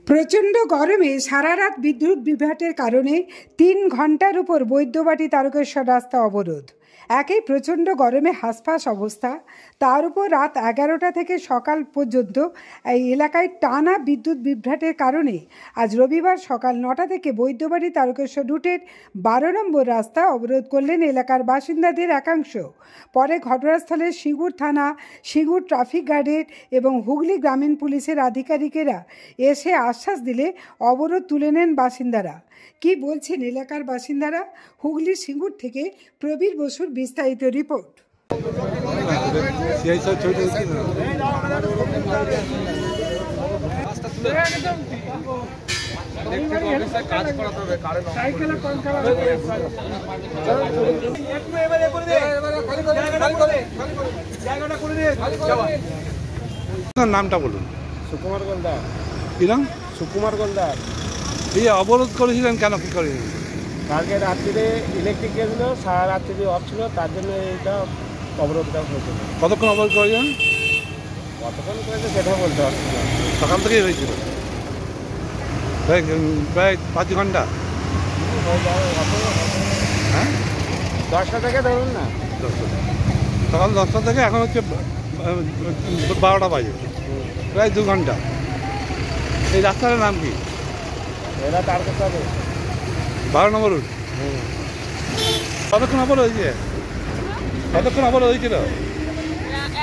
প্রচণ্ড গরমে সারা রাত বিদ্যুৎ বিভ্রাটের কারণে ৩ ঘন্টার উপর বৈদ্যবাটি তারকেশ্বর রাস্তা অবরোধ। একেই প্রচণ্ড গরমে হাঁসফাঁস অবস্থা, তার উপর রাত ১১টা থেকে সকাল পর্যন্ত এই এলাকায় টানা বিদ্যুৎ বিভ্রাটের কারণে আজ রবিবার সকাল ৯টা থেকে বৈদ্যবাটি তারকেশ্বর রুটের ১২ নম্বর রাস্তা অবরোধ করলেন এলাকার বাসিন্দাদের একাংশ। পরে ঘটনাস্থলে সিঙ্গুর থানা, সিঙ্গুর ট্রাফিক গার্ডের এবং হুগলি গ্রামীণ পুলিশের আধিকারিকেরা এসে আশ্বাস দিলে অবরোধ তুলে নেন বাসিন্দারা। কি বলছেন এলাকার বাসিন্দারা? হুগলির সিঙ্গুর থেকে প্রবীর বসুর বিস্তারিত রিপোর্ট। নামটা বলুন। সুকুমার গোলদার। কি নাম? সুকুমার গোলদার। এই অবরোধ করেছিলেন কেন, কি করে? কালকে রাত্রিরে ইলেকট্রিক গেছিল, সারা রাত্রি অফ ছিল, তার জন্য এইটা অবরোধটা হয়েছিল। কতক্ষণ অবরোধ করেছেন? কতক্ষণ করেছে সেটা বলতে পারছি না। সকাল থেকেই হয়েছিল, প্রায় ৫ ঘন্টা। হ্যাঁ, 10টা থেকে ধরুন না, সকাল 10টা থেকে এখন হচ্ছে 12টা বাজে, প্রায় 2 ঘন্টা। এই রাস্তাটার নাম কি? এরা তার করতে হবে 12 নম্বর রুট। কতক্ষণ অবরোধ হয়েছে? কতক্ষণ অবরোধ হয়েছিল?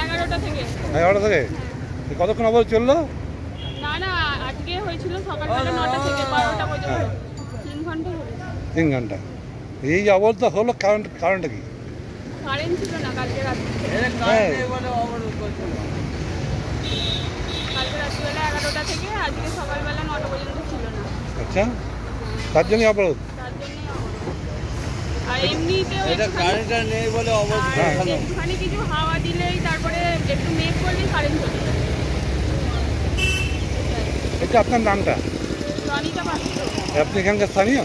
11টা থেকে। কতক্ষণ অবরোধ চললো? না, আজকে হয়েছিল সকালবেলা 9টা থেকে 12টা পর্যন্ত। 3 ঘন্টা। এই যে অবরোধ হলো, কারণটা কি? কারেন্ট ছিল না কালকে রাত্রে। কালকে রাত্রিবেলা 11টা থেকে আজকে সকালবেলা 9টা পর্যন্ত ছিল না। আচ্ছা, তার জন্যই অবরোধ। আর এমনিতেও কারেন্টটা নেই বলে অবরোধ। একটুখানি কিছু হাওয়া দিলেই, তারপরে একটু মেঘ করলেই কারেন্ট চলে যায়। এটা আপনার নামটা? রনিতা পাত্র। আপনি এখানকার স্থানীয়?